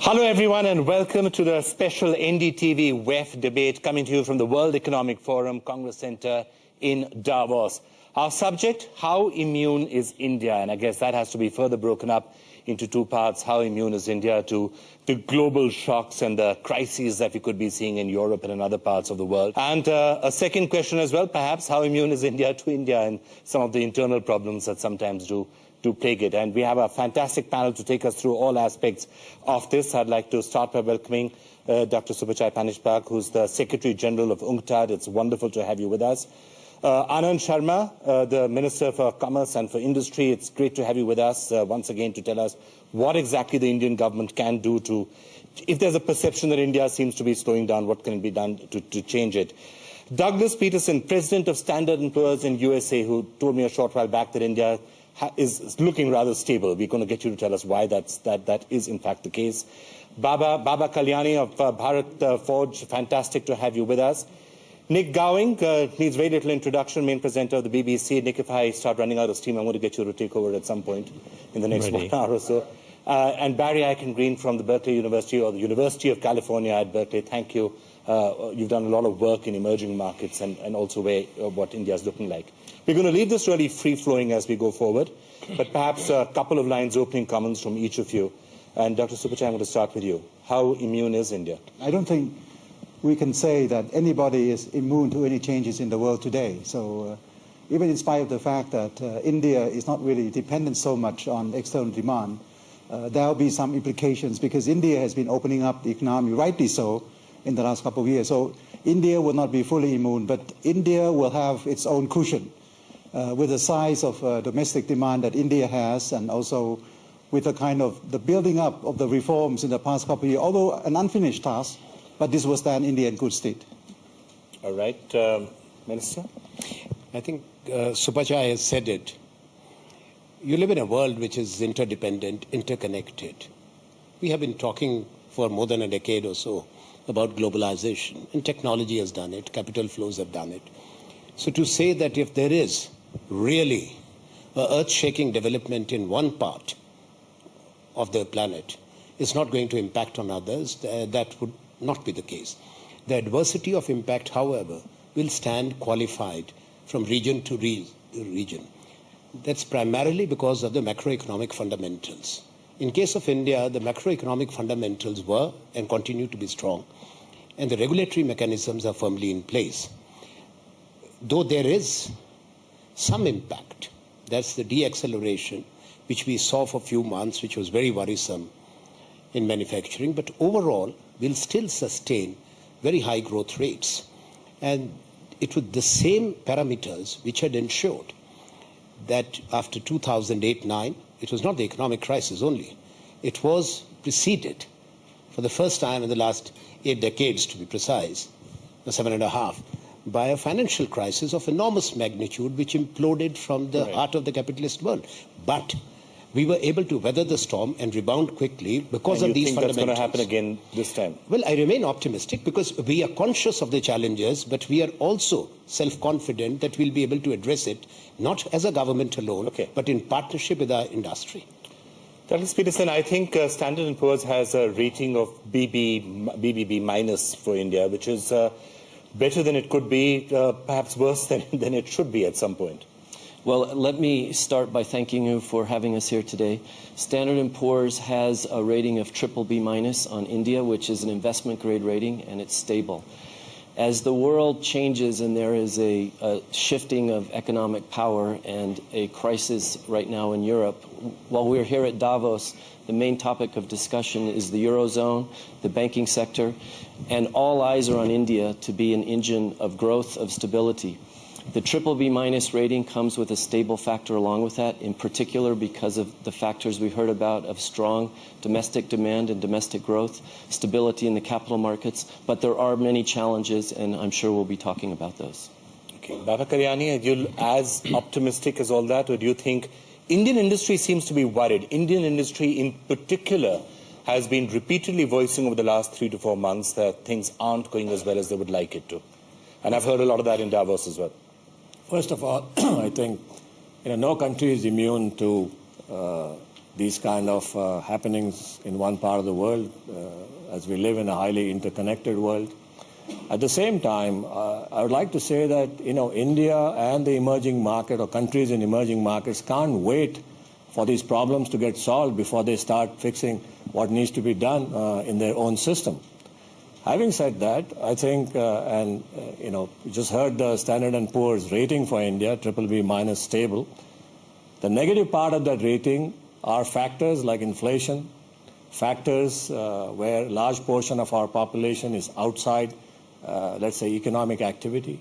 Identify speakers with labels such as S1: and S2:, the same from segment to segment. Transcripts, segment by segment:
S1: Hello everyone and welcome to the special NDTV WEF debate coming to you from the World Economic Forum Congress Center in Davos. Our subject, how immune is India? And I guess that has to be further broken up into two parts. How immune is India to the global shocks and the crises that we could be seeing in Europe and in other parts of the world? And a second question as well, perhaps, how immune is India to India and some of the internal problems that sometimes do plague it? And we have a fantastic panel to take us through all aspects of this. I'd like to start by welcoming Dr. Subhachai Panishpak, who's the Secretary General of UNCTAD. It's wonderful to have you with us. Anand Sharma, the Minister for Commerce and for Industry, it's great to have you with us once again to tell us what exactly the Indian government can do to, if there's a perception that India seems to be slowing down, what can be done to change it. Douglas Peterson, President of Standard & Poor's in USA, who told me a short while back that India is looking rather stable. We're going to get you to tell us why that is in fact the case. Baba Kalyani of Bharat Forge, fantastic to have you with us. Nick Gowing needs very little introduction, main presenter of the BBC. Nick, if I start running out of steam, I'm going to get you to take over at some point in the next 1 hour or so. And Barry Eichengreen from the Berkeley University, or the University of California at Berkeley. Thank you. You've done a lot of work in emerging markets and also what India is looking like. We're going to leave this really free-flowing as we go forward, but perhaps a couple of lines opening comments from each of you. And Dr. Subhachai, I'm going to start with you. How immune is India?
S2: I don't think we can say that anybody is immune to any changes in the world today. So even in spite of the fact that India is not really dependent so much on external demand, there will be some implications because India has been opening up the economy, rightly so, in the last couple of years. So India will not be fully immune, but India will have its own cushion with the size of domestic demand that India has, and also with the kind of the building up of the reforms in the past couple of years, although an unfinished task, but this will stand India in good state.
S1: All right. Minister?
S3: I think Subhachai has said it. You live in a world which is interdependent, interconnected. We have been talking for more than a decade or so about globalization, and technology has done it, capital flows have done it. So to say that if there is really an earth-shaking development in one part of the planet, it's not going to impact on others, that would not be the case. The adversity of impact, however, will stand qualified from region to region. That's primarily because of the macroeconomic fundamentals. In case of India, the macroeconomic fundamentals were and continue to be strong, and the regulatory mechanisms are firmly in place. Though there is some impact, that's the deacceleration, which we saw for a few months, which was very worrisome in manufacturing, but overall, we'll still sustain very high growth rates. And it was the same parameters which had ensured that after 2008-9, it was not the economic crisis only. It was preceded, for the first time in the last 8 decades to be precise, 7.5, by a financial crisis of enormous magnitude which imploded from the heart of the capitalist world. But we were able to weather the storm and rebound quickly because of these fundamentals.
S1: That's going to happen again this time?
S3: Well, I remain optimistic because we are conscious of the challenges, but we are also self-confident that we'll be able to address it, not as a government alone, but in partnership with our industry.
S1: Douglas Peterson, I think Standard & Poor's has a rating of BBB minus for India, which is better than it could be, perhaps worse than it should be at some point.
S4: Well, let me start by thanking you for having us here today. Standard & Poor's has a rating of BBB- on India, which is an investment grade rating, and it's stable. As the world changes and there is a shifting of economic power and a crisis right now in Europe, while we're here at Davos, the main topic of discussion is the Eurozone, the banking sector, and all eyes are on India to be an engine of growth, of stability. The BBB- rating comes with a stable factor along with that, in particular because of the factors we heard about of strong domestic demand and domestic growth, stability in the capital markets, but there are many challenges, and I'm sure we'll be talking about those.
S1: Okay. Baba Kalyani, are you as optimistic as all that, or do you think Indian industry seems to be worried? Indian industry in particular has been repeatedly voicing over the last 3 to 4 months that things aren't going as well as they would like it to. And I've heard a lot of that in Davos as well.
S5: First of all, I think no country is immune to these kind of happenings in one part of the world, as we live in a highly interconnected world. At the same time, I would like to say that, India and the emerging market or countries in emerging markets can't wait for these problems to get solved before they start fixing what needs to be done in their own system. Having said that, I think, we just heard the Standard & Poor's rating for India, BBB minus stable. The negative part of that rating are factors like inflation, factors where a large portion of our population is outside, let's say, economic activity.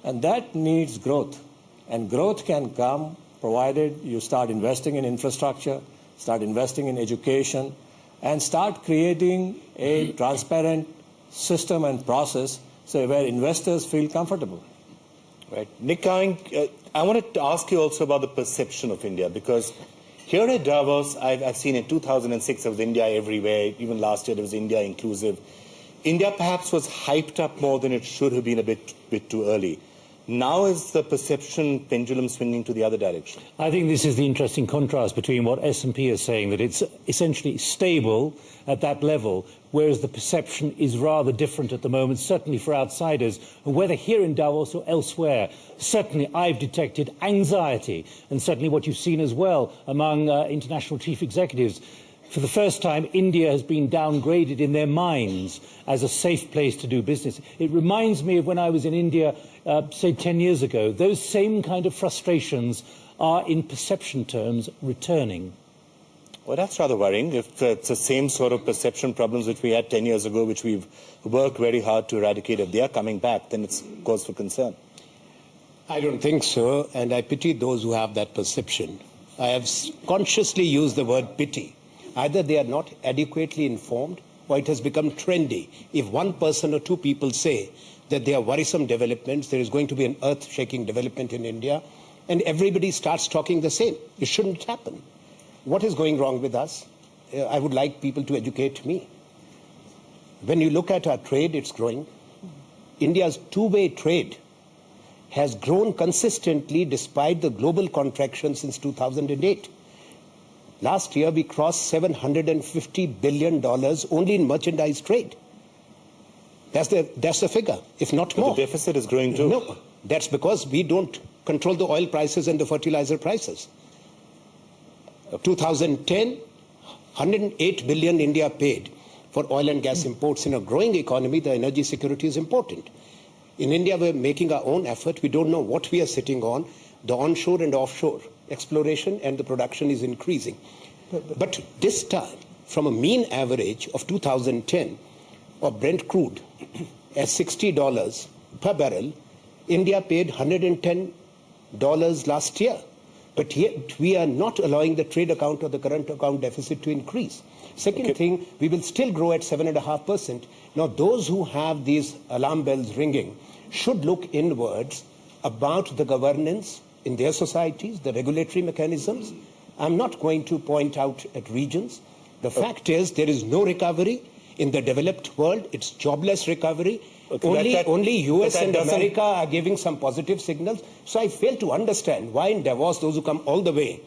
S5: And that needs growth. And growth can come provided you start investing in infrastructure, start investing in education, and start creating a transparent system and process so where investors feel comfortable.
S1: Right. Nick Cowing, I wanted to ask you also about the perception of India, because here at Davos, I've seen in 2006 there was India everywhere. Even last year there was India inclusive. India perhaps was hyped up more than it should have been a bit too early. Now is the perception pendulum swinging to the other direction?
S6: I think this is the interesting contrast between what S&P is saying, that it's essentially stable at that level, whereas the perception is rather different at the moment, certainly for outsiders. And whether here in Davos or elsewhere, certainly I've detected anxiety, and certainly what you've seen as well among international chief executives. For the first time, India has been downgraded in their minds as a safe place to do business. It reminds me of when I was in India, say 10 years ago. Those same kind of frustrations are, in perception terms, returning.
S1: Well, that's rather worrying. If it's the same sort of perception problems which we had 10 years ago, which we've worked very hard to eradicate, if they are coming back, then it's cause for concern.
S3: I don't think so, and I pity those who have that perception. I have consciously used the word pity. Either they are not adequately informed, or it has become trendy. If one person or two people say that there are worrisome developments, there is going to be an earth-shaking development in India, and everybody starts talking the same. It shouldn't happen. What is going wrong with us? I would like people to educate me. When you look at our trade, it's growing. India's two-way trade has grown consistently despite the global contraction since 2008. Last year, we crossed $750 billion only in merchandise trade. That's the figure, if not more.
S1: But the deficit is growing too.
S3: No, that's because we don't control the oil prices and the fertilizer prices. 2010, 108 billion India paid for oil and gas imports. In a growing economy, the energy security is important. In India, we're making our own effort. We don't know what we are sitting on. The onshore and offshore exploration and the production is increasing. But this time, from a mean average of 2010 of Brent crude at $60 per barrel, India paid $110 last year. But yet we are not allowing the trade account or the current account deficit to increase. Second thing, we will still grow at 7.5%. Now, those who have these alarm bells ringing should look inwards about the governance in their societies, the regulatory mechanisms. I'm not going to point out at regions. The fact is there is no recovery in the developed world. It's jobless recovery. Only US and America are giving some positive signals. So I fail to understand why in Davos, those who come all the way,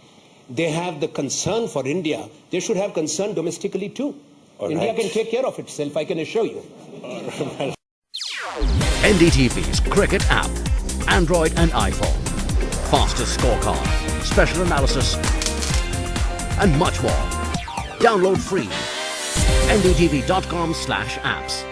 S3: they have the concern for India. They should have concern domestically too. India can take care of itself, I can assure you.
S7: NDTV's cricket app, Android and iPhone. Fastest scorecard, special analysis, and much more. Download free. ndtv.com/apps.